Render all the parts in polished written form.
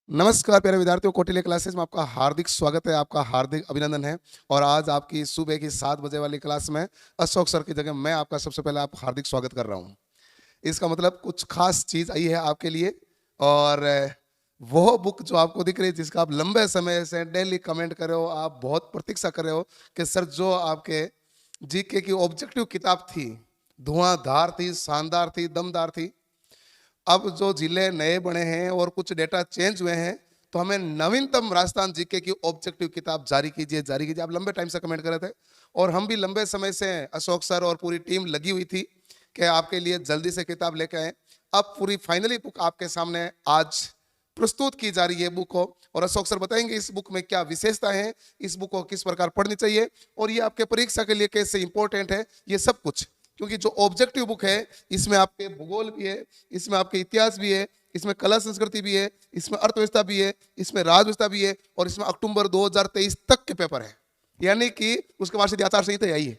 नमस्कार प्यारे विद्यार्थियों, कौटिल्य क्लासेस में आपका हार्दिक स्वागत है, आपका हार्दिक अभिनंदन है। और आज आपकी सुबह की 7 बजे वाली क्लास में अशोक सर की जगह मैं आपका सबसे पहले आप हार्दिक स्वागत कर रहा हूँ। इसका मतलब कुछ खास चीज़ आई है आपके लिए। और वो बुक जो आपको दिख रही है, जिसका आप लंबे समय से डेली कमेंट कर रहे हो, आप बहुत प्रतीक्षा कर रहे हो कि सर जो आपके जीके की ऑब्जेक्टिव किताब थी, धुआंधार थी, शानदार थी, दमदार थी। अब जो जिले नए बने हैं और कुछ डेटा चेंज हुए हैं, तो हमें नवीनतम राजस्थान जीके की ऑब्जेक्टिव किताब जारी कीजिए, जारी कीजिए। आप लंबे टाइम से कमेंट कर रहे थे और हम भी लंबे समय से, अशोक सर और पूरी टीम लगी हुई थी कि आपके लिए जल्दी से किताब लेके आए। अब पूरी फाइनली बुक आपके सामने आज प्रस्तुत की जा रही है बुक को। और अशोक सर बताएंगे इस बुक में क्या विशेषता है, इस बुक को किस प्रकार पढ़नी चाहिए और ये आपके परीक्षा के लिए कैसे इंपॉर्टेंट है, ये सब कुछ। क्योंकि जो ऑब्जेक्टिव बुक है, इसमें आपके भूगोल भी है, इसमें आपके इतिहास भी है, इसमें कला संस्कृति भी है, इसमें अर्थव्यवस्था भी है, इसमें राजव्यवस्था भी है और इसमें अक्टूबर 2023 तक के पेपर है। यानी कि उसके बाद से आचार संहिता आई है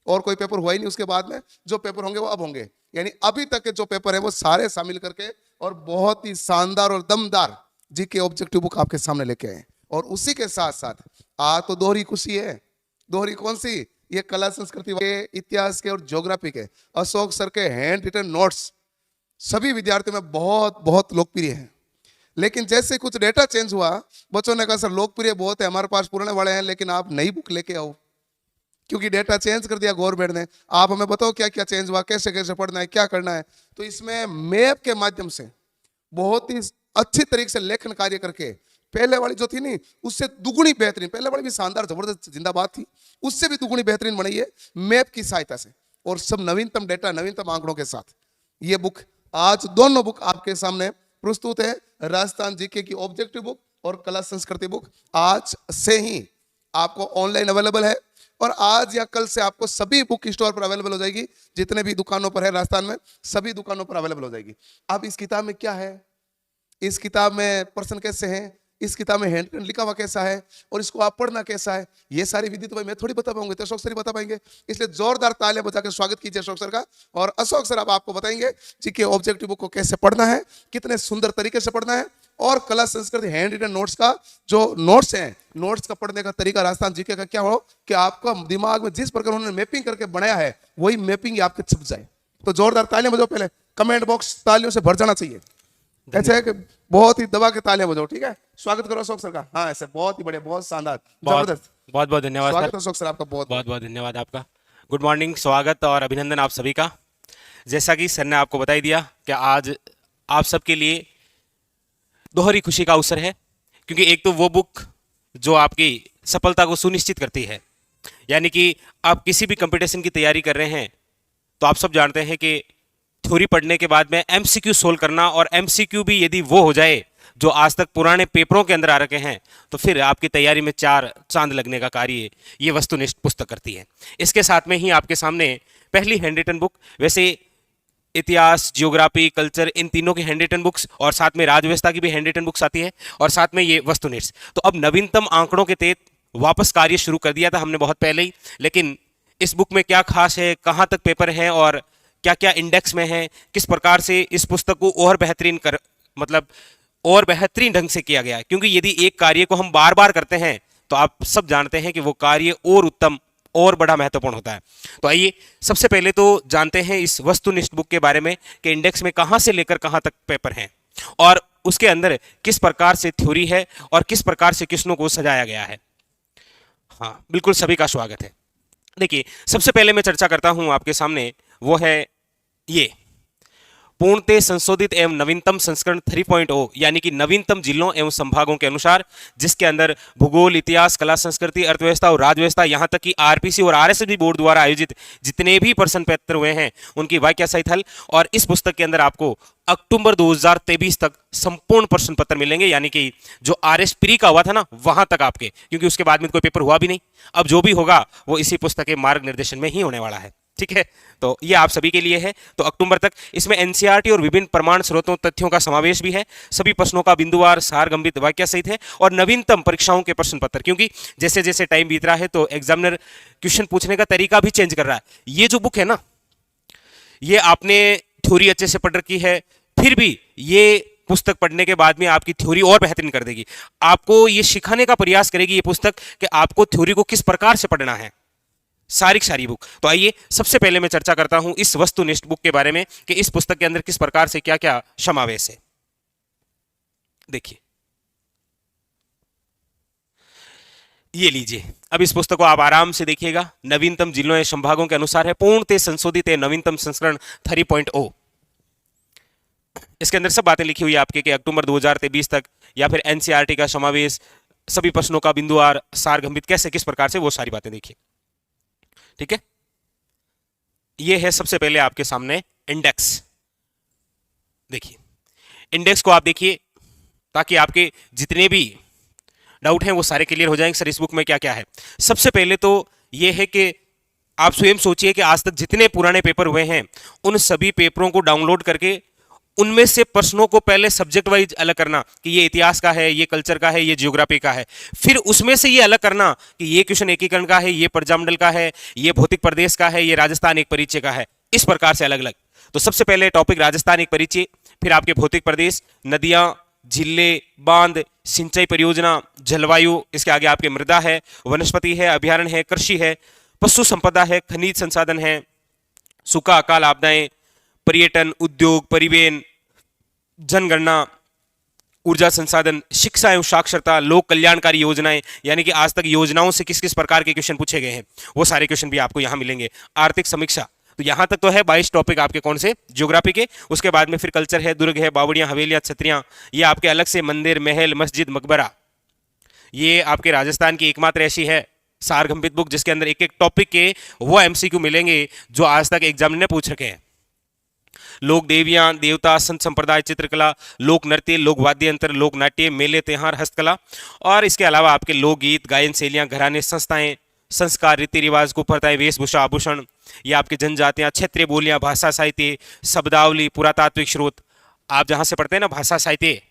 और कोई पेपर हुआ ही नहीं उसके बाद में। जो पेपर होंगे वो अब होंगे, यानी अभी तक के जो पेपर है वो सारे शामिल करके और बहुत ही शानदार और दमदार जीके ऑब्जेक्टिव बुक आपके सामने लेके आए। और उसी के साथ साथ आज तो दोहरी खुशी है। दोहरी कौन सी? ये कला संस्कृति के, इतिहास के और ज्योग्राफी के अशोक सर के हैंड रिटन नोट्स सभी विद्यार्थियों में बहुत बहुत लोकप्रिय हैं। लेकिन जैसे कुछ डेटा चेंज हुआ, बच्चों ने कहा सर लोकप्रिय बहुत है, हमारे पास पुराने वाले हैं, लेकिन आप नई बुक लेके आओ। क्योंकि डेटा चेंज कर दिया गवर्नमेंट ने। आप हमें बताओ क्या क्या चेंज हुआ, कैसे कैसे पढ़ना है, क्या करना है। तो इसमें मैप के माध्यम से बहुत ही अच्छी तरीके से लेखन कार्य करके, पहले वाली जो थी नहीं उससे दुगुनी बेहतरीन, पहले वाली भी शानदार जबरदस्त जिंदाबाद थी, उससे भी दुगुनी बेहतरीन बनी है मैप की सहायता से और सब नवीनतम डेटा, नवीनतम आंकड़ों के साथ। ये बुक आज दोनों बुक आपके सामने प्रस्तुत है, राजस्थान जीके की ऑब्जेक्टिव बुक और कला संस्कृति बुक आज से ही आपको ऑनलाइन अवेलेबल है। और आज या कल से आपको सभी बुक स्टोर पर अवेलेबल हो जाएगी, जितने भी दुकानों पर है राजस्थान में सभी दुकानों पर अवेलेबल हो जाएगी। अब इस किताब में क्या है, इस किताब में प्रश्न कैसे हैं, इस किताब में हैंड लिखा हुआ कैसा है और इसको आप पढ़ना कैसा है, ये सारी विधि तो भाई मैं थोड़ी बता पाऊंगी, तो अशोक सर ही बता पाएंगे। इसलिए जोरदार तालियां बजा के स्वागत कीजिए अशोक सर का। और अशोक सर अब आपको बताएंगे जीके ऑब्जेक्टिव बुक को कैसे पढ़ना है, कितने सुंदर तरीके से पढ़ना है और कला संस्कृति हैंड रिटन नोट्स का जो नोट्स हैं, नोट्स का पढ़ने का तरीका राजस्थान जीके का क्या हो कि आपका दिमाग में जिस प्रकार उन्होंने मैपिंग करके बनाया है वही मैपिंग आपके छप जाए। तो जोरदार तालियां बजाओ, पहले कमेंट बॉक्स तालियों से भर जाना चाहिए। ऐसा है कि बहुत ही दबा के तालियां बजाओ, ठीक है। स्वागत करो अशोक सर का। हाँ ऐसे बहुत ही बढ़िया, बहुत शानदार, जबरदस्त। बहुत बहुत धन्यवाद स्वागत सर। अशोक सर आपका बहुत बहुत बहुत धन्यवाद आपका। गुड मॉर्निंग, स्वागत और अभिनंदन आप सभी का। जैसा कि सर ने आपको बता ही दिया कि आज आप सबके लिए दोहरी खुशी का अवसर है, क्योंकि एक तो वो बुक जो आपकी सफलता को सुनिश्चित करती है, यानी कि आप किसी भी कंपटीशन की तैयारी कर रहे हैं तो आप सब जानते हैं कि थ्योरी पढ़ने के बाद में एमसीक्यू सोल्व करना, और एमसीक्यू भी यदि वो हो जाए जो आज तक पुराने पेपरों के अंदर आ रखे हैं, तो फिर आपकी तैयारी में 4 चांद लगने का कार्य ये वस्तुनिष्ठ पुस्तक करती है। इसके साथ में ही आपके सामने पहली हैंड रिटन बुक, वैसे इतिहास, जियोग्राफी, कल्चर, इन तीनों की हैंड रिटन बुक्स और साथ में राजव्यवस्था की भी हैंड रिटन बुक्स आती है और साथ में ये वस्तुनिष्ठ। तो अब नवीनतम आंकड़ों के तहत वापस कार्य शुरू कर दिया था हमने बहुत पहले ही, लेकिन इस बुक में क्या खास है, कहाँ तक पेपर हैं और क्या क्या इंडेक्स में है, किस प्रकार से इस पुस्तक को और बेहतरीन और बेहतरीन ढंग से किया गया है। क्योंकि यदि एक कार्य को हम बार बार करते हैं तो आप सब जानते हैं कि वो कार्य और उत्तम और बड़ा महत्वपूर्ण होता है। तो आइए सबसे पहले तो जानते हैं इस वस्तुनिष्ठ बुक के बारे में कि इंडेक्स में कहाँ से लेकर कहाँ तक पेपर हैं और उसके अंदर किस प्रकार से थ्योरी है और किस प्रकार से क्वेश्चनों को सजाया गया है। हाँ बिल्कुल, सभी का स्वागत है। देखिए सबसे पहले मैं चर्चा करता हूं आपके सामने, वो है ये पूर्णतः संशोधित एवं नवीनतम संस्करण 3.0, यानी कि नवीनतम जिलों एवं संभागों के अनुसार, जिसके अंदर भूगोल, इतिहास, कला संस्कृति, अर्थव्यवस्था और राजव्यवस्था, यहां तक कि आरपीसी और आरएसएसबी बोर्ड द्वारा आयोजित जितने भी प्रश्न पत्र हुए हैं उनकी वाक्य सहित हल। और इस पुस्तक के अंदर आपको अक्टूबर 2023 तक संपूर्ण प्रश्न पत्र मिलेंगे, यानी कि जो आरएस प्री का हुआ था ना वहां तक आपके, क्योंकि उसके बाद में कोई पेपर हुआ भी नहीं। अब जो भी होगा वो इसी पुस्तक के मार्ग निर्देशन में ही होने वाला है, ठीक है। तो ये आप सभी के लिए है। तो अक्टूबर तक इसमें एनसीईआरटी और विभिन्न प्रमाण स्रोतों, तथ्यों का समावेश भी है। सभी प्रश्नों का बिंदुवार सार गंभीर वाक्य सहित है और नवीनतम परीक्षाओं के प्रश्न पत्र, क्योंकि जैसे जैसे टाइम बीत रहा है तो एग्जामिनर क्वेश्चन पूछने का तरीका भी चेंज कर रहा है। ये जो बुक है ना, ये आपने थ्योरी अच्छे से पढ़ रखी है, फिर भी ये पुस्तक पढ़ने के बाद में आपकी थ्योरी और बेहतरीन कर देगी। आपको ये सिखाने का प्रयास करेगी ये पुस्तक कि आपको थ्योरी को किस प्रकार से पढ़ना है, सारी सारी बुक। तो आइए सबसे पहले मैं चर्चा करता हूं इस वस्तुनिष्ठ बुक के बारे में कि इस पुस्तक के अंदर किस प्रकार से क्या क्या समावेश है। देखिए, ये लीजिए, अब इस पुस्तक को आप आराम से देखिएगा। नवीनतम जिलों एवं संभागों के अनुसार है, पूर्णतः संशोधित है, नवीनतम संस्करण 3.0। इसके अंदर सब बातें लिखी हुई है आपके कि अक्टूबर 2023 तक या फिर एनसीईआरटी का समावेश, सभी प्रश्नों का बिंदुवार सारगंभित कैसे किस प्रकार से, वो सारी बातें देखिए। ठीक है, ये है सबसे पहले आपके सामने इंडेक्स। देखिए, इंडेक्स को आप देखिए ताकि आपके जितने भी डाउट हैं वो सारे क्लियर हो जाएंगे। सर इस बुक में क्या क्या है? सबसे पहले तो ये है कि आप स्वयं सोचिए कि आज तक जितने पुराने पेपर हुए हैं उन सभी पेपरों को डाउनलोड करके उनमें से प्रश्नों को पहले सब्जेक्ट वाइज अलग करना कि ये इतिहास का है, ये कल्चर का है, ये ज्योग्राफी का है। फिर उसमें से ये अलग करना कि ये क्वेश्चन एकीकरण का है, ये प्रजामंडल का है, ये भौतिक प्रदेश का है, ये राजस्थान एक परिचय का है। इस प्रकार से अलग अलग। तो सबसे पहले टॉपिक राजस्थान एक परिचय, फिर आपके भौतिक प्रदेश, नदियां, झीलें, बांध, सिंचाई परियोजना, जलवायु, इसके आगे आपके मृदा है, वनस्पति है, अभ्यारण्य है, कृषि है, पशु संपदा है, खनिज संसाधन है, सूखा अकाल आपदाएं, पर्यटन, उद्योग, परिवहन, जनगणना, ऊर्जा संसाधन, शिक्षा एवं साक्षरता, लोक कल्याणकारी योजनाएं, यानी कि आज तक योजनाओं से किस किस प्रकार के क्वेश्चन पूछे गए हैं वो सारे क्वेश्चन भी आपको यहां मिलेंगे। आर्थिक समीक्षा, तो यहां तक तो है 22 टॉपिक आपके कौन से, ज्योग्राफी के। उसके बाद में फिर कल्चर है, दुर्ग है, बावड़ियां, हवेलियां, छत्रियां, ये आपके अलग से मंदिर, महल, मस्जिद, मकबरा। ये आपके राजस्थान की एकमात्र ऐसी है सारगंभित बुक जिसके अंदर एक एक टॉपिक के वो एमसीक्यू मिलेंगे जो आज तक एग्जाम ने पूछ रखे हैं। लोक देवियां, देवता, संत संप्रदाय, चित्रकला, लोक नृत्य, लोक वाद्य यंत्र, लोक नाट्य, मेले, त्योहार, हस्तकला, और इसके अलावा आपके लोकगीत, गायन शैलियां, घराने, संस्थाएं, संस्कार, रीति रिवाज, कुप्रथाएं, वेशभूषा, आभूषण, ये आपकी जनजातियां, क्षेत्रीय बोलियां, भाषा साहित्य, शब्दावली, पुरातात्विक स्रोत। आप जहां से पढ़ते हैं ना भाषा साहित्य,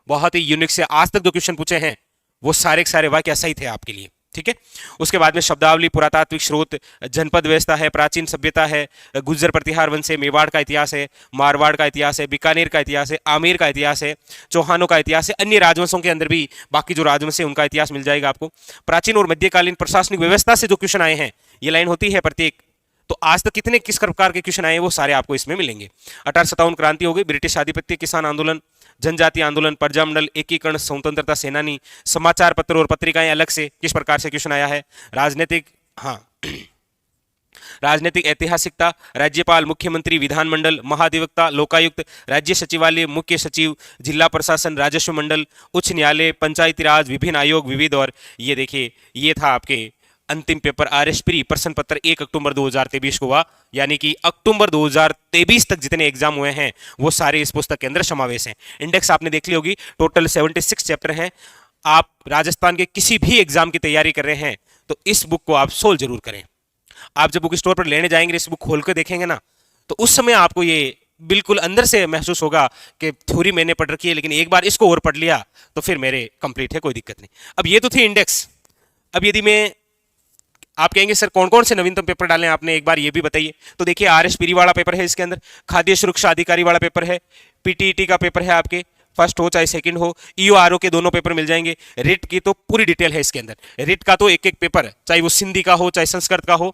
बहुत ही यूनिक से आज तक जो क्वेश्चन पूछे हैं वो सारे के सारे वाक्य सही थे आपके लिए। ठीक है, उसके बाद में शब्दावली, पुरातात्विक स्रोत, जनपद व्यवस्था है, प्राचीन सभ्यता है, गुर्जर प्रतिहार वंश है, मेवाड़ का इतिहास है, मारवाड़ का इतिहास है, बीकानेर का इतिहास है, आमेर का इतिहास है, चौहानों का इतिहास है, अन्य राजवंशों के अंदर भी बाकी जो राजवंश है उनका इतिहास मिल जाएगा आपको। प्राचीन और मध्यकालीन प्रशासनिक व्यवस्था से जो क्वेश्चन आए हैं, ये लाइन होती है प्रत्येक, तो आज तक कितने किस प्रकार के क्वेश्चन आए वो सारे आपको इसमें मिलेंगे। 1857 क्रांति हो गई, ब्रिटिश आधिपत्य, किसान आंदोलन, जनजातीय आंदोलन, प्रजामंडल, एकीकरण, स्वतंत्रता सेनानी, समाचार पत्र और पत्रिकाएं अलग से किस प्रकार से क्वेश्चन आया है, राजनीतिक, हाँ राजनीतिक ऐतिहासिकता, राज्यपाल, मुख्यमंत्री, विधानमंडल, महाधिवक्ता, लोकायुक्त, राज्य सचिवालय, मुख्य सचिव, जिला प्रशासन, राजस्व मंडल, उच्च न्यायालय, पंचायती राज, विभिन्न आयोग, विविध, और ये देखिए ये था आपके अंतिम पेपर आरएस प्री प्रश्न पत्र 1 अक्टूबर 2023 को हुआ, यानी कि अक्टूबर 2023 तक जितने एग्जाम हुए हैं वो सारे इस पुस्तक के अंदर समावेश हैं। इंडेक्स आपने देख ली होगी, टोटल 76 चैप्टर हैं। आप राजस्थान के किसी भी एग्जाम की तैयारी कर रहे हैं तो इस बुक को आप सोल्व जरूर करें। आप जब बुक स्टोर पर लेने जाएंगे, इस बुक खोल कर देखेंगे ना, तो उस समय आपको ये बिल्कुल अंदर से महसूस होगा कि थ्योरी मैंने पढ़ रखी है लेकिन एक बार इसको और पढ़ लिया तो फिर मेरे कंप्लीट है, कोई दिक्कत नहीं। अब ये तो थी इंडेक्स। अब यदि मैं, आप कहेंगे सर कौन कौन से नवीनतम पेपर डालें आपने, एक बार ये भी बताइए। तो देखिए आरएस प्री वाला पेपर है, इसके अंदर खाद्य सुरक्षा अधिकारी वाला पेपर है, पीटीईटी का पेपर है, आपके फर्स्ट हो चाहे सेकंड हो, ईओआरओ के दोनों पेपर मिल जाएंगे। रिट की तो पूरी डिटेल है इसके अंदर। रिट का तो एक एक पेपर, चाहे वो सिंधी का हो, चाहे संस्कृत का हो,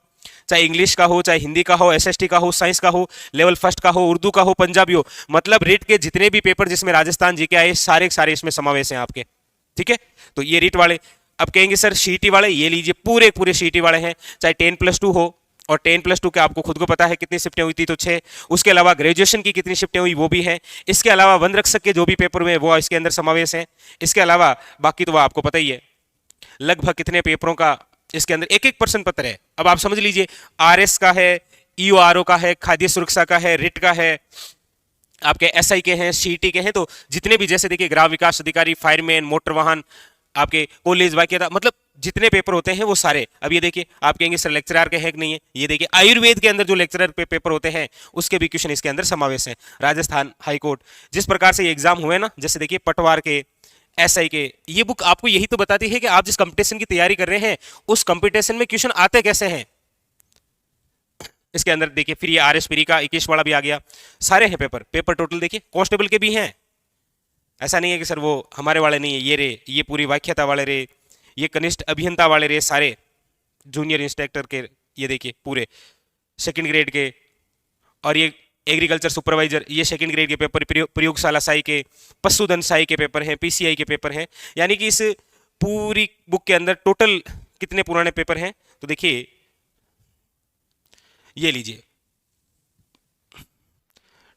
चाहे इंग्लिश का हो, चाहे हिंदी का हो, एसएसटी का हो, साइंस का हो, लेवल फर्स्ट का हो, उर्दू का हो, पंजाबी हो, मतलब रिट के जितने भी पेपर जिसमें राजस्थान जीके आए सारे सारे इसमें समावेश हैं आपके। ठीक है, तो ये रिट वाले। अब कहेंगे सर सीईटी वाले, ये लीजिए पूरे पूरे सीईटी वाले हैं, चाहे 10+2 हो, और 10+2 के आपको खुद को पता है कितनी शिफ्टें हुई थी, तो 6। उसके अलावा ग्रेजुएशन की कितनी शिफ्टें हुई वो भी है। इसके अलावा वन रक्षक के जो भी पेपर हुए वो इसके अंदर समावेश है। इसके अलावा बाकी तो वो आपको पता ही है लगभग कितने पेपरों का इसके अंदर एक एक प्रश्न पत्र है। अब आप समझ लीजिए आरएस का है, ईओआरओ का है, खाद्य सुरक्षा का है, रिट का है, आपके एसआई के हैं, सीईटी के हैं, तो जितने भी जैसे देखिए ग्राम विकास अधिकारी, फायरमैन, मोटर वाहन, आपके कॉलेज वाक्यता, मतलब जितने पेपर होते हैं वो सारे। अब ये देखिए आप कहेंगे सर लेक्चरर के है कि नहीं है, ये देखिए आयुर्वेद के अंदर जो लेक्चरर पेपर होते हैं उसके भी क्वेश्चन इसके अंदर समावेश है। राजस्थान हाईकोर्ट, जिस प्रकार से ये एग्जाम हुए ना, जैसे देखिए पटवार के, एसआई के, ये बुक आपको यही तो बताती है कि आप जिस कंपटीशन की तैयारी कर रहे हैं उस कंपटीशन में क्वेश्चन आते कैसे हैं। इसके अंदर देखिए फिर ये आरएस प्री का 21 वाला भी आ गया, सारे हैं पेपर। पेपर टोटल देखिए कांस्टेबल के भी हैं, ऐसा नहीं है कि सर वो हमारे वाले नहीं है, ये रे, ये पूरी वाक्यता वाले रे, ये कनिष्ठ अभियंता वाले रे, सारे जूनियर इंस्पेक्टर के, ये देखिए पूरे सेकंड ग्रेड के, और ये एग्रीकल्चर सुपरवाइजर, ये सेकंड ग्रेड के पेपर, प्रयोगशाला साई के, पशुधन साई के पेपर हैं, पीसीआई के पेपर हैं। यानी कि इस पूरी बुक के अंदर टोटल कितने पुराने पेपर हैं, तो देखिए ये लीजिए,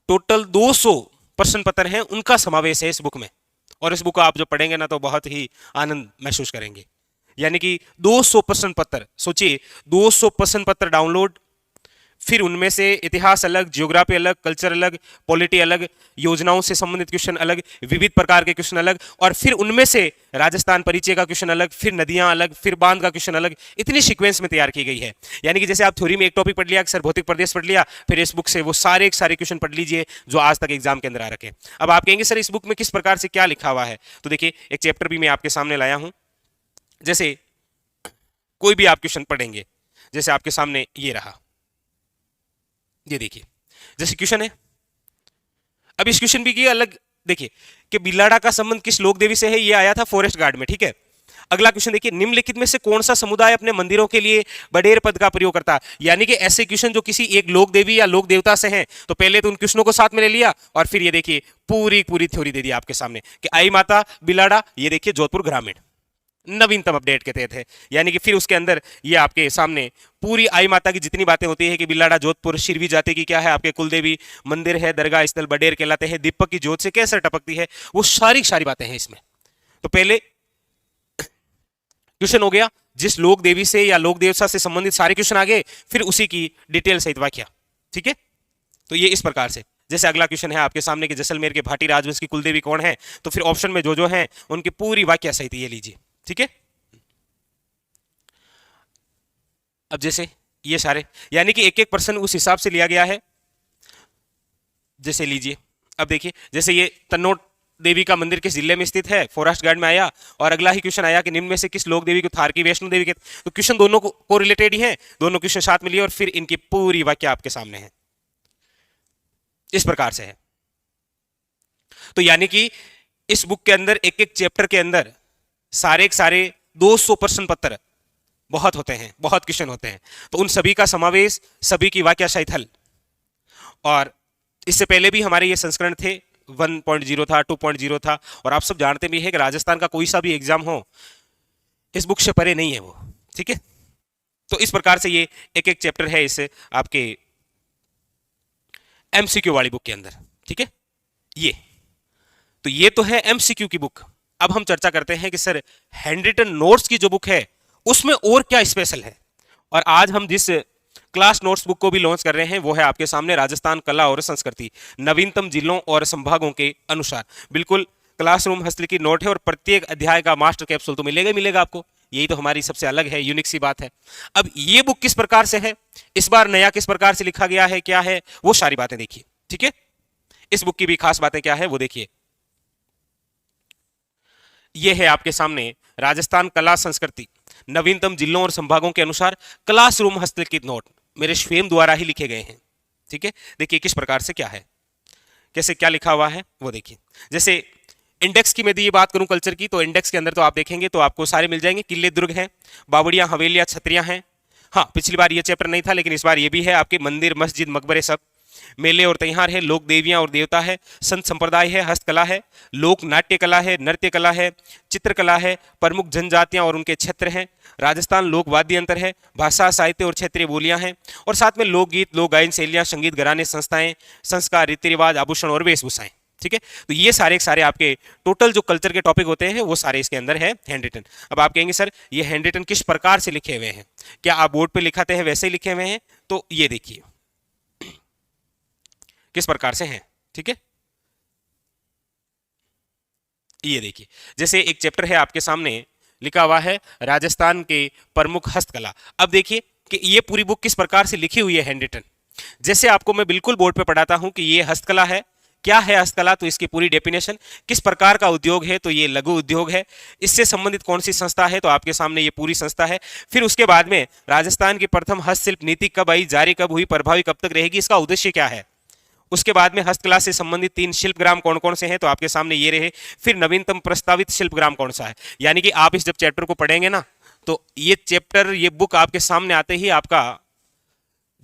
टोटल 200 प्रश्न पत्र हैं, उनका समावेश है इस बुक में। और इस बुक को आप जो पढ़ेंगे ना तो बहुत ही आनंद महसूस करेंगे। यानी कि 200 प्रश्न पत्र, सोचिए 200 प्रश्न पत्र डाउनलोड, फिर उनमें से इतिहास अलग, ज्योग्राफी अलग, कल्चर अलग, पॉलिटी अलग, योजनाओं से संबंधित क्वेश्चन अलग, विविध प्रकार के क्वेश्चन अलग, और फिर उनमें से राजस्थान परिचय का क्वेश्चन अलग, फिर नदियां अलग, फिर बांध का क्वेश्चन अलग, इतनी सीक्वेंस में तैयार की गई है। यानी कि जैसे आप थ्योरी में एक टॉपिक पढ़ लिया, सर भौतिक प्रदेश पढ़ लिया, फिर इस बुक से वो सारे क्वेश्चन पढ़ लीजिए जो आज तक एग्जाम के अंदर आ रखे। अब आप कहेंगे सर इस बुक में किस प्रकार से क्या लिखा हुआ है, तो देखिए एक चैप्टर भी मैं आपके सामने लाया हूं। जैसे कोई भी आप क्वेश्चन पढ़ेंगे, जैसे आपके सामने ये रहा, ये देखिए जैसे क्वेश्चन है। अब इस क्वेश्चन भी की अलग देखिए कि बिलाड़ा का संबंध किस लोक देवी से है, ये आया था फॉरेस्ट गार्ड में, ठीक है। अगला क्वेश्चन देखिए, निम्नलिखित में से कौन सा समुदाय अपने मंदिरों के लिए बडेर पद का प्रयोग करता है। यानी कि ऐसे क्वेश्चन जो किसी एक लोक देवी या लोक देवता से हैं, तो पहले तो उन क्वेश्चनों को साथ में ले लिया, और फिर ये देखिए पूरी पूरी थ्योरी दे दी आपके सामने कि आई माता बिलाड़ा, ये देखिए जोधपुर ग्रामीण नवीनतम अपडेट के तहत है। यानी कि फिर उसके अंदर ये आपके सामने पूरी आई माता की जितनी बातें होती है कि बिलाड़ा जोधपुर शिरवी जाति की क्या है, आपके कुलदेवी मंदिर है, दरगाह स्थल बडेर कहलाते हैं, दीपक की ज्योत से कैसे टपकती है, वो सारी सारी बातें हैं इसमें। तो पहले क्वेश्चन हो गया जिस लोक देवी से या लोक देवता से संबंधित सारे क्वेश्चन आ गए, फिर उसी की डिटेल सहित व्याख्या, ठीक है। तो ये इस प्रकार से, जैसे अगला क्वेश्चन है आपके सामने कि जैसलमेर के भाटी राजवंश की कुलदेवी कौन है, तो फिर ऑप्शन में जो जो है उनकी पूरी व्याख्या सहित ये लीजिए, ठीक है। अब जैसे ये सारे, यानी कि एक एक पर्सन उस हिसाब से लिया गया है। जैसे लीजिए, अब देखिए जैसे ये तन्नोट देवी का मंदिर किस जिले में स्थित है, फॉरेस्ट गार्ड में आया, और अगला ही क्वेश्चन आया कि निम्न में से किस लोक देवी को थार की वैष्णो देवी के, तो क्वेश्चन दोनों को रिलेटेड ही है, दोनों क्वेश्चन साथ में लिए और फिर इनकी पूरी व्याख्या आपके सामने है, इस प्रकार से है। तो यानी कि इस बुक के अंदर एक एक चैप्टर के अंदर सारे 200 प्रश्न पत्र बहुत होते हैं, बहुत क्वेश्चन होते हैं, तो उन सभी का समावेश, सभी की व्याख्या सहित हल। और इससे पहले भी हमारे ये संस्करण थे, 1.0 था, 2.0 था, और आप सब जानते भी हैं कि राजस्थान का कोई सा भी एग्जाम हो इस बुक से परे नहीं है वो, ठीक है। तो इस प्रकार से ये एक एक चैप्टर है इस आपके एमसीक्यू वाली बुक के अंदर, ठीक है। ये तो है एमसीक्यू की बुक। अब हम चर्चा करते हैं कि सर हैंड रिटन नोट्स की जो बुक है उसमें और क्या स्पेशल है। और आज हम जिस क्लास नोट्स बुक को भी लॉन्च कर रहे हैं वो है आपके सामने राजस्थान कला और संस्कृति, नवीनतम जिलों और संभागों के अनुसार। बिल्कुल क्लासरूम हस्तलिखित नोट है और प्रत्येक अध्याय का मास्टर कैप्सूल तो मिलेगा ही मिलेगा आपको। यही तो हमारी सबसे अलग है, यूनिक सी बात है। अब ये बुक किस प्रकार से है, इस बार नया किस प्रकार से लिखा गया है, क्या है, वो सारी बातें देखिए, ठीक है। इस बुक की भी खास बातें क्या है वो देखिए। ये है आपके सामने राजस्थान कला संस्कृति, नवीनतम जिलों और संभागों के अनुसार क्लासरूम हस्तलिखित नोट, मेरे स्वयं द्वारा ही लिखे गए हैं, ठीक है। देखिए किस प्रकार से क्या है, कैसे क्या लिखा हुआ है वो देखिए। जैसे इंडेक्स की मैं ये बात करूं कल्चर की, तो इंडेक्स के अंदर तो आप देखेंगे तो आपको सारे मिल जाएंगे, किले दुर्ग हैं, बावड़ियां हवेलियां छतरियां हैं। हाँ, पिछली बार ये चैप्टर नहीं था लेकिन इस बार ये भी है, आपके मंदिर मस्जिद मकबरे सब, मेले और त्योहार है, लोक देवियां और देवता है, संत संप्रदाय है, हस्तकला है, लोक नाट्य कला है, नृत्य कला है, चित्रकला है, प्रमुख जनजातियां और उनके क्षेत्र हैं, राजस्थान लोक वाद्य यंत्र है, भाषा साहित्य और क्षेत्रीय बोलियां हैं, और साथ में लोकगीत लोक गायन शैलियां, संगीत घराने, संस्थाएं, संस्कार, रीति रिवाज, आभूषण और वेशभूषाएं, ठीक है। तो ये सारे आपके टोटल जो कल्चर के टॉपिक होते हैं वो सारे इसके अंदर है हैंड रिटन। अब आप कहेंगे सर ये हैंड रिटन किस प्रकार से लिखे हुए हैं, क्या आप बोर्ड पे लिखाते हैं वैसे ही लिखे हुए हैं, तो ये देखिए किस प्रकार से हैं, ठीक है। ये देखिए जैसे एक चैप्टर है आपके सामने लिखा हुआ है राजस्थान के प्रमुख हस्तकला। अब देखिए कि ये पूरी बुक किस प्रकार से लिखी हुई है हैंड रिटन। जैसे आपको मैं बिल्कुल बोर्ड पे पढ़ाता हूं कि ये हस्तकला है, क्या है हस्तकला, तो इसकी पूरी डेफिनेशन, किस प्रकार का उद्योग है, तो ये लघु उद्योग है, इससे संबंधित कौन सी संस्था है, तो आपके सामने ये पूरी संस्था है। फिर उसके बाद में राजस्थान की प्रथम हस्तशिल्प नीति कब आई, जारी कब हुई, प्रभावी कब तक रहेगी, इसका उद्देश्य क्या है, उसके बाद में हस्तकला से संबंधित 3 शिल्पग्राम कौन कौन से हैं, तो आपके सामने ये रहे। फिर नवीनतम प्रस्तावित शिल्पग्राम कौन सा है, यानी कि आप इस जब चैप्टर को पढ़ेंगे ना, तो ये चैप्टर, ये बुक आपके सामने आते ही आपका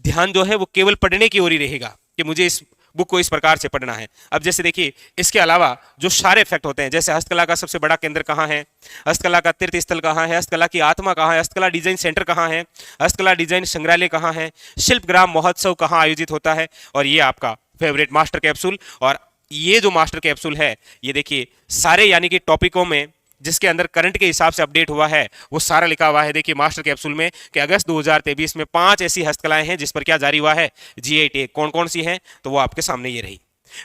ध्यान जो है वो केवल पढ़ने की ओर ही रहेगा कि मुझे इस बुक को इस प्रकार से पढ़ना है। अब जैसे देखिए, इसके अलावा जो सारे फैक्ट होते हैं, जैसे हस्तकला का सबसे बड़ा केंद्र कहाँ है, हस्तकला का तीर्थ स्थल कहाँ है, हस्तकला की आत्मा कहाँ है, हस्तकला डिजाइन सेंटर कहाँ है, हस्तकला डिजाइन संग्रहालय कहाँ है, शिल्पग्राम महोत्सव कहाँ आयोजित होता है, और ये आपका फेवरेट मास्टर कैप्सूल। और ये जो मास्टर कैप्सूल है, ये देखिए सारे यानी कि टॉपिकों में जिसके अंदर करंट के हिसाब से अपडेट हुआ है वो सारा लिखा हुआ है। देखिए मास्टर कैप्सूल में कि अगस्त 2023 में 5 ऐसी हस्तकलाएं हैं जिस पर क्या जारी हुआ है, जीआई टैग। कौन कौन सी हैं, तो वो आपके सामने ये रही।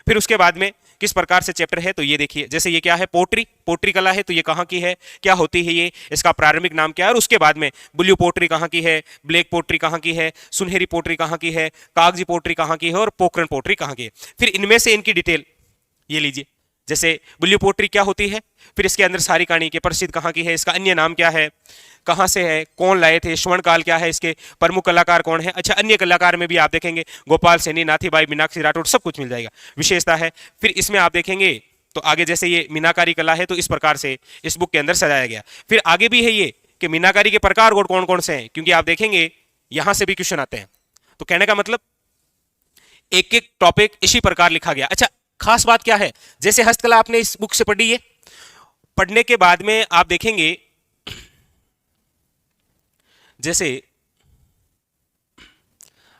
फिर उसके बाद में किस प्रकार से चैप्टर है, तो ये देखिए, जैसे ये क्या है, पोट्री, पोट्री कला है, तो ये कहाँ की है, क्या होती है ये, इसका प्रारंभिक नाम क्या है, और उसके बाद में ब्लू पोट्री कहाँ की है, ब्लैक पोट्री कहाँ की है, सुनहरी पोट्री कहाँ की है, कागजी पोट्री कहाँ की है, और पोखरण पोट्री कहाँ की है। फिर इनमें से इनकी डिटेल ये लीजिए, जैसे ब्लू पोट्री क्या होती है, फिर इसके अंदर सारी कहानी के प्रसिद्ध कहाँ की है, इसका अन्य नाम क्या है, कहाँ से है, कौन लाए थे, स्वर्ण काल क्या है, इसके प्रमुख कलाकार कौन है। अच्छा, अन्य कलाकार में भी आप देखेंगे गोपाल सैनी, नाथीबाई, मीनाक्षी राठौड़, सब कुछ मिल जाएगा, विशेषता है। फिर इसमें आप देखेंगे तो आगे जैसे ये मीनाकारी कला है, तो इस प्रकार से इस बुक के अंदर सजाया गया। फिर आगे भी है ये कि मीनाकारी के प्रकार और कौन कौन से हैं, क्योंकि आप देखेंगे यहां से भी क्वेश्चन आते हैं। तो कहने का मतलब एक एक टॉपिक इसी प्रकार लिखा गया। अच्छा, खास बात क्या है, जैसे हस्तकला आपने इस बुक से पढ़ी है, पढ़ने के बाद में आप देखेंगे जैसे,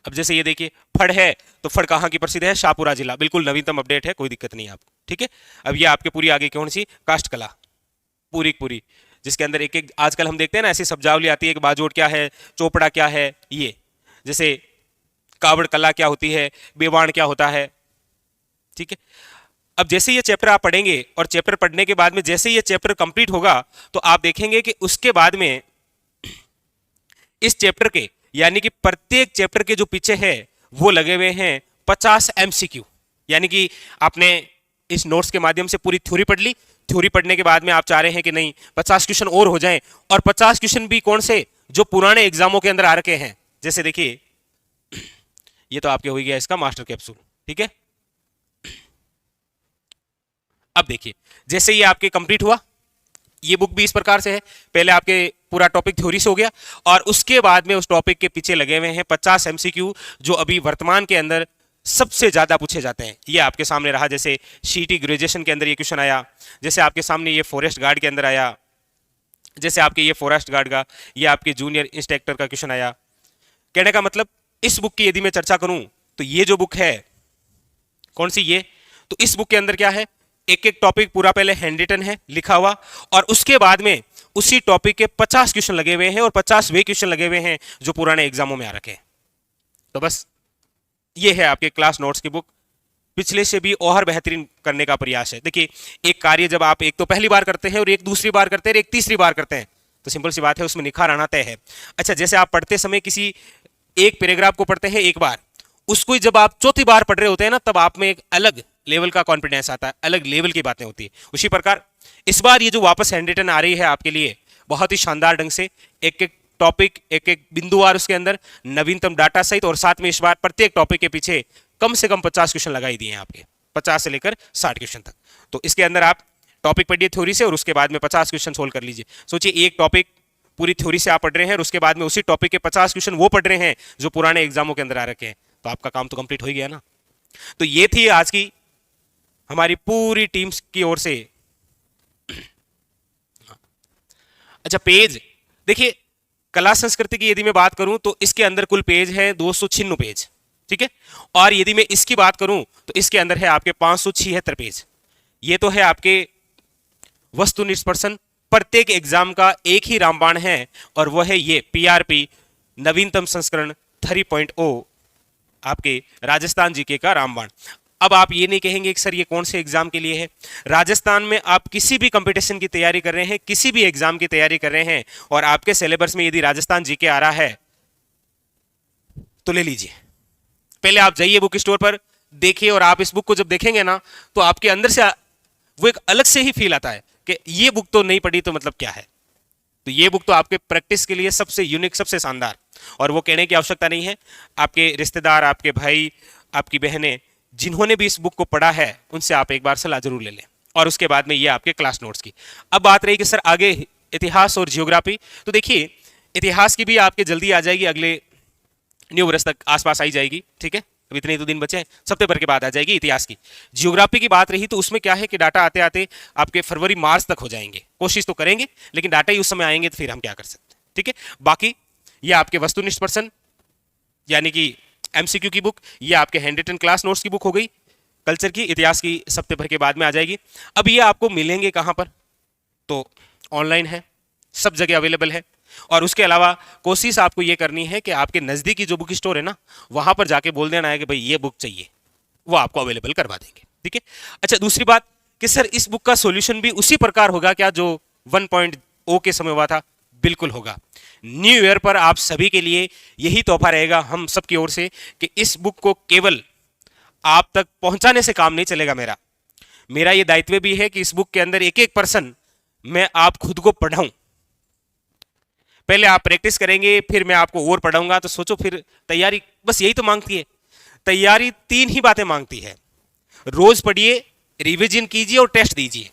अब जैसे ये देखिए फड़ है, तो फड़ कहां की प्रसिद्ध है, शाहपुरा जिला, बिल्कुल नवीनतम अपडेट है, कोई दिक्कत नहीं आपको, ठीक है। अब ये आपके पूरी आगे कौन सी, काष्ठ कला पूरी पूरी, जिसके अंदर एक एक आजकल हम देखते हैं ना ऐसी शब्दावली आती है कि बाजोट क्या है, चोपड़ा क्या है, ये जैसे कावड़ कला क्या होती है, बेवाण क्या होता है, ठीक है। अब जैसे ये चैप्टर आप पढ़ेंगे और चैप्टर पढ़ने के बाद में जैसे ये चैप्टर कंप्लीट होगा, तो आप देखेंगे कि उसके बाद में इस चैप्टर के यानी कि प्रत्येक चैप्टर के जो पीछे है वो लगे हुए हैं 50 एमसीक्यू। यानी कि आपने इस नोट्स के माध्यम से पूरी थ्योरी पढ़ ली, थ्योरी पढ़ने के बाद में आप चाह रहे हैं कि नहीं 50 क्वेश्चन और हो जाएं, और 50 क्वेश्चन भी कौन से, जो पुराने एग्जामों के अंदर आ रखे हैं। जैसे देखिए ये तो आपके हो गया इसका मास्टर कैप्सूल, ठीक है। अब देखिए जैसे ये आपके कंप्लीट हुआ, ये बुक भी इस प्रकार से है, पहले आपके पूरा टॉपिक थ्योरी से हो गया, और उसके बाद में उस टॉपिक के पीछे लगे हुए हैं 50 एमसीक्यू जो अभी वर्तमान के अंदर सबसे ज्यादा पूछे जाते हैं। ये आपके सामने रहा, जैसे सीटी ग्रेजुएशन के अंदर ये क्वेश्चन आया, जैसे आपके सामने ये फॉरेस्ट गार्ड के अंदर आया, जैसे आपके ये फॉरेस्ट गार्ड का, ये आपके जूनियर इंस्पेक्टर का क्वेश्चन आया। कहने का मतलब इस बुक की यदि मैं चर्चा करूं, तो ये जो बुक है कौन सी, ये तो इस बुक के अंदर क्या है, एक एक टॉपिक पूरा पहले हैंड रिटन है, लिखा हुआ, और उसके बाद में उसी टॉपिक के 50 क्वेश्चन लगे हुए हैं, और 50 वे क्वेश्चन लगे हुए हैं जो पुराने एग्जामों में आ रखे हैं। तो बस ये है आपके क्लास नोट्स की बुक, पिछले से भी और बेहतरीन करने का प्रयास है। देखिए एक कार्य जब आप एक तो पहली बार करते हैं, और एक दूसरी बार करते हैं, और एक तीसरी बार करते हैं, तो सिंपल सी बात है उसमें निखार आना तय है। अच्छा, जैसे आप पढ़ते समय किसी एक पैराग्राफ को पढ़ते हैं एक बार, उसको ही जब आप चौथी बार पढ़ रहे होते हैं ना, तब आप में एक अलग लेवल का कॉन्फिडेंस आता है, अलग लेवल की बातें होती है। उसी प्रकार इस बार ये जो वापस हैंड रिटन आ रही है आपके लिए, बहुत ही शानदार ढंग से एक एक टॉपिक, एक एक बिंदुवार उसके अंदर नवीनतम डाटा सहित, और साथ में इस बार प्रत्येक टॉपिक के पीछे कम से कम 50 क्वेश्चन लगाई दिए हैं आपके, 50 से लेकर 60 क्वेश्चन तक। तो इसके अंदर आप टॉपिक पढ़िए थ्योरी से, और उसके बाद में 50 क्वेश्चन सोल्व कर लीजिए। सोचिए एक टॉपिक पूरी थ्योरी से आप पढ़ रहे हैं, और उसके बाद में उसी टॉपिक के 50 क्वेश्चन वो पढ़ रहे हैं जो पुराने एग्जामों के अंदर आ रखे हैं, तो आपका काम तो कंप्लीट हो ही गया ना। तो ये थी आज की हमारी पूरी टीम्स की ओर से। अच्छा, पेज देखिए, कला संस्कृति की यदि मैं बात करूं तो इसके अंदर कुल पेज है 296 पेज, ठीक है। और यदि मैं इसकी बात करूं तो इसके अंदर है आपके 576 पेज। ये तो है आपके वस्तुनिष्ठ प्रश्न, प्रत्येक एग्जाम का एक ही रामबाण है, और वह है ये पीआरपी नवीनतम संस्करण 3.0 आपके राजस्थान जीके का रामबाण। अब आप ये नहीं कहेंगे कि सर ये कौन से एग्जाम के लिए है। राजस्थान में आप किसी भी कंपटीशन की तैयारी कर रहे हैं, किसी भी एग्जाम की तैयारी कर रहे हैं, और आपके सिलेबस में यदि राजस्थान जीके आ रहा है तो ले लीजिए। पहले आप जाइए बुक स्टोर पर, देखिए, और आप इस बुक को जब देखेंगे ना, तो आपके अंदर से वो एक अलग से ही फील आता है कि ये बुक तो नहीं पढ़ी तो मतलब क्या है। तो ये बुक तो आपके प्रैक्टिस के लिए सबसे यूनिक, सबसे शानदार, और वो कहने की आवश्यकता नहीं है। आपके रिश्तेदार, आपके भाई, आपकी बहनें जिन्होंने भी इस बुक को पढ़ा है उनसे आप एक बार सलाह जरूर ले लें। और उसके बाद में ये आपके क्लास नोट्स की। अब बात रही कि सर आगे इतिहास और जियोग्राफी, तो देखिए इतिहास की भी आपके जल्दी आ जाएगी, अगले न्यू वर्ष तक आसपास आई जाएगी, ठीक है, अब इतने ही तो दिन बचे हैं, सितंबर के बाद आ जाएगी इतिहास की। जियोग्राफी की बात रही तो उसमें क्या है कि डाटा आते आते आपके फरवरी मार्च तक हो जाएंगे, कोशिश तो करेंगे लेकिन डाटा ही उस समय आएंगे तो फिर हम क्या कर सकते हैं, ठीक है। बाकी ये आपके वस्तुनिष्ठ प्रश्न यानी कि एमसीक्यू की बुक, ये आपके हैंड रिटन क्लास नोट्स की बुक हो गई, कल्चर की, इतिहास की सितंबर के बाद में आ जाएगी। अब ये आपको मिलेंगे कहां पर, तो ऑनलाइन है, सब जगह अवेलेबल है। और उसके अलावा कोशिश आपको ये करनी है कि आपके नजदीकी जो बुक स्टोर है ना, वहां पर जाके बोल देना है कि भाई ये बुक चाहिए, वो आपको अवेलेबल करवा देंगे, ठीक है। अच्छा, दूसरी बात कि सर इस बुक का सॉल्यूशन भी उसी प्रकार होगा क्या जो 1.0 के समय हुआ था? बिल्कुल होगा। न्यू ईयर पर आप सभी के लिए यही तोहफा रहेगा हम सब की ओर से कि इस बुक को केवल आप तक पहुंचाने से काम नहीं चलेगा। मेरा ये दायित्व भी है कि इस बुक के अंदर एक एक पर्सन मैं आप खुद को पढ़ाऊं। पहले आप प्रैक्टिस करेंगे, फिर मैं आपको और पढ़ाऊंगा, तो सोचो फिर तैयारी बस यही तो मांगती है। तैयारी 3 ही बातें मांगती है, रोज पढ़िए, रिवीजन कीजिए और टेस्ट दीजिए,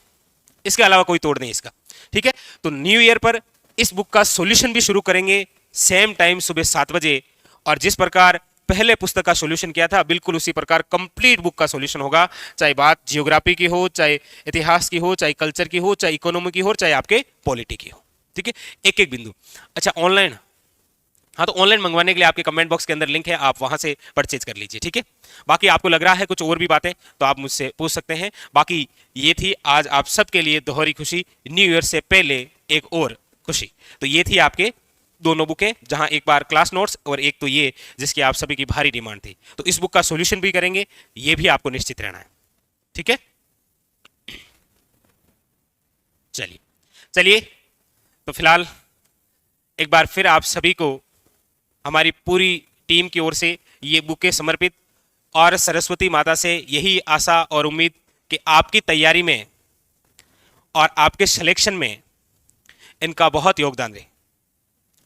इसके अलावा कोई तोड़ नहीं इसका, ठीक है। तो न्यू ईयर पर इस बुक का सॉल्यूशन भी शुरू करेंगे सेम टाइम सुबह 7 बजे, और जिस प्रकार पहले पुस्तक का सॉल्यूशन किया था बिल्कुल उसी प्रकार कंप्लीट बुक का सॉल्यूशन होगा, चाहे बात जियोग्राफी की हो, चाहे इतिहास की हो, चाहे कल्चर की हो, चाहे इकोनॉमी की हो, चाहे आपके पॉलिटी की हो, ठीक है, एक एक बिंदु। अच्छा, ऑनलाइन, हाँ तो ऑनलाइन मंगवाने के लिए आपके कमेंट बॉक्स के अंदर लिंक है, आप वहां से परचेज कर लीजिए, ठीक है। बाकी आपको लग रहा है कुछ और भी बातें तो आप मुझसे पूछ सकते हैं। बाकी ये थी आज आप सबके लिए दोहरी खुशी, न्यू ईयर से पहले एक और खुशी। तो ये थी आपके दोनों बुकें, जहां एक बार क्लास नोट्स और एक तो ये जिसकी आप सभी की भारी डिमांड थी। तो इस बुक का सॉल्यूशन भी करेंगे, ये भी आपको निश्चित रहना है, ठीक है। चलिए चलिए, तो फिलहाल एक बार फिर आप सभी को हमारी पूरी टीम की ओर से ये बुकें समर्पित, और सरस्वती माता से यही आशा और उम्मीद कि आपकी तैयारी में और आपके सिलेक्शन में इनका बहुत योगदान रहे।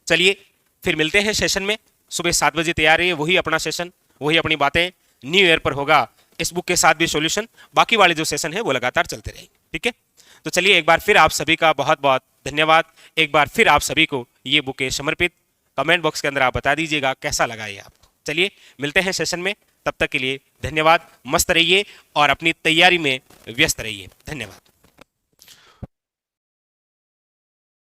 चलिए फिर मिलते हैं सेशन में, सुबह 7 बजे तैयार रहिए, वही अपना सेशन, वही अपनी बातें, न्यू ईयर पर होगा इस बुक के साथ भी सॉल्यूशन, बाकी वाले जो सेशन है वो लगातार चलते रहेंगे, ठीक है। तो चलिए एक बार फिर आप सभी का बहुत बहुत धन्यवाद, एक बार फिर आप सभी को ये बुकें समर्पित। कमेंट बॉक्स के अंदर आप बता दीजिएगा कैसा लगा ये आपको। चलिए मिलते हैं सेशन में, तब तक के लिए धन्यवाद, मस्त रहिए और अपनी तैयारी में व्यस्त रहिए, धन्यवाद।